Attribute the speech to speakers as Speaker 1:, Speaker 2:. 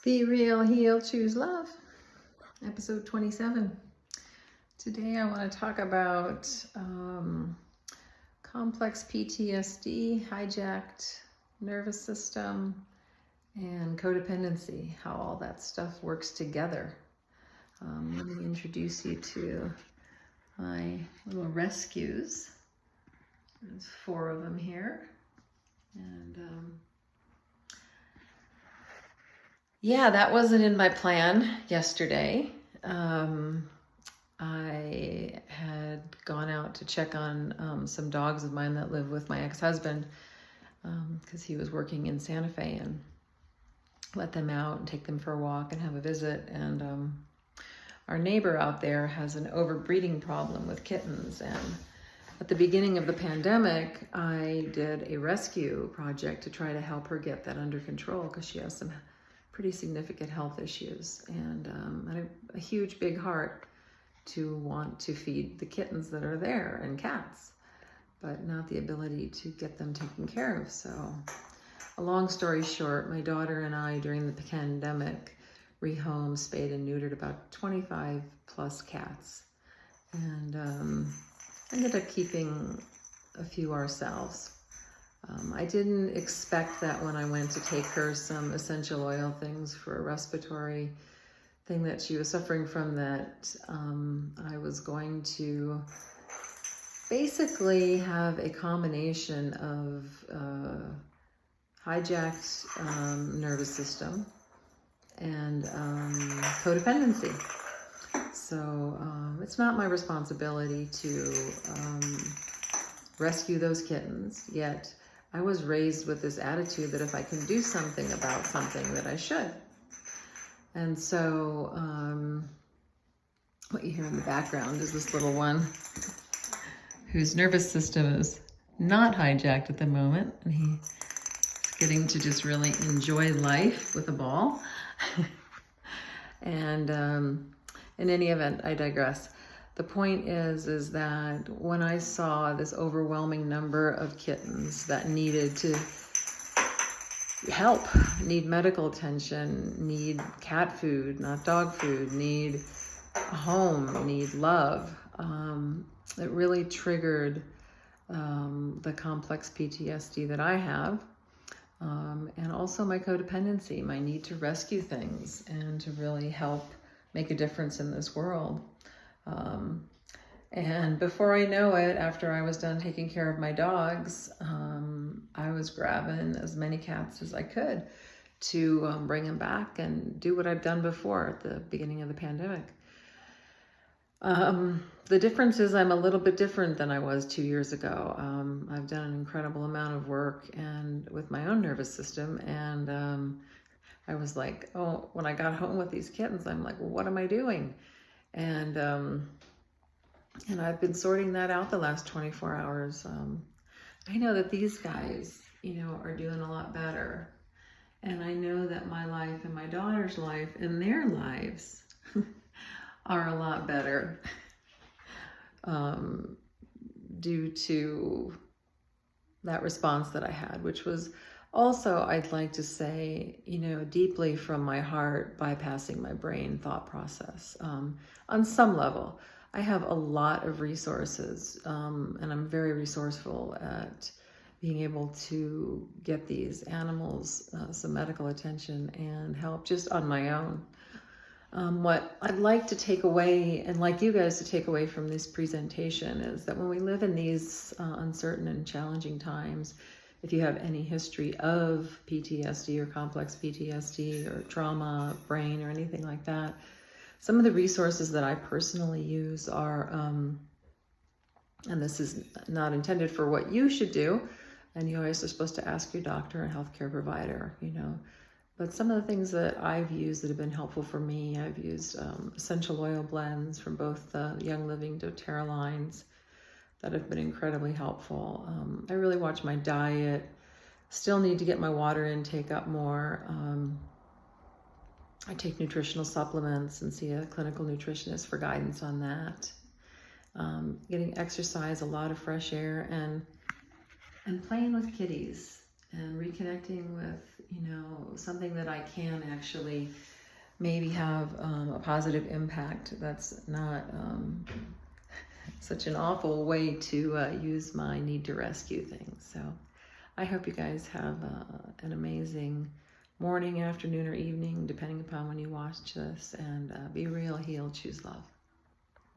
Speaker 1: Be Real, Heal, Choose Love, episode 27. Today I want to talk about complex PTSD, hijacked nervous system, and codependency, how all that stuff works together. Let me introduce you to my little rescues. There's 4 of them here. And yeah, that wasn't in my plan yesterday. I had gone out to check on some dogs of mine that live with my ex-husband because he was working in Santa Fe, and let them out and take them for a walk and have a visit. And our neighbor out there has an overbreeding problem with kittens. And at the beginning of the pandemic, I did a rescue project to try to help her get that under control because she has some pretty significant health issues, and I have a huge big heart to want to feed the kittens that are there and cats, but not the ability to get them taken care of. So a long story short, my daughter and I during the pandemic rehomed, spayed and neutered about 25 plus cats, and ended up keeping a few ourselves. I didn't expect that when I went to take her some essential oil things for a respiratory thing that she was suffering from, that I was going to basically have a combination of hijacked nervous system and codependency. So it's not my responsibility to rescue those kittens, yet I was raised with this attitude that if I can do something about something, that I should. And so what you hear in the background is this little one whose nervous system is not hijacked at the moment, and he's getting to just really enjoy life with a ball. And in any event, I digress. The point is that when I saw this overwhelming number of kittens that needed to help, need medical attention, need cat food, not dog food, need a home, need love, it really triggered the complex PTSD that I have, and also my codependency, my need to rescue things and to really help make a difference in this world. And before I know it, after I was done taking care of my dogs, I was grabbing as many cats as I could to bring them back and do what I've done before at the beginning of the pandemic. The difference is I'm a little bit different than I was 2 years ago. I've done an incredible amount of work and with my own nervous system, and I was like, oh, when I got home with these kittens, I'm like, well, what am I doing? And I've been sorting that out the last 24 hours. I know that these guys, are doing a lot better. And I know that my life and my daughter's life and their lives are a lot better due to that response that I had, which was also, I'd like to say, deeply from my heart, bypassing my brain thought process. On some level, I have a lot of resources, and I'm very resourceful at being able to get these animals some medical attention and help just on my own. What I'd like to take away, and like you guys to take away from this presentation, is that when we live in these uncertain and challenging times, if you have any history of PTSD or complex PTSD or trauma, brain, or anything like that, some of the resources that I personally use are, and this is not intended for what you should do, and you always are supposed to ask your doctor and healthcare provider, but some of the things that I've used that have been helpful for me, I've used essential oil blends from both the Young Living doTERRA lines that have been incredibly helpful. I really watch my diet, still need to get my water intake up more. I take nutritional supplements and see a clinical nutritionist for guidance on that. Getting exercise, a lot of fresh air, and playing with kitties. and reconnecting with, you know, something that I can actually maybe have a positive impact. That's not such an awful way to use my need to rescue thing. So I hope you guys have an amazing morning, afternoon, or evening, depending upon when you watch this, and be real, heal, choose love.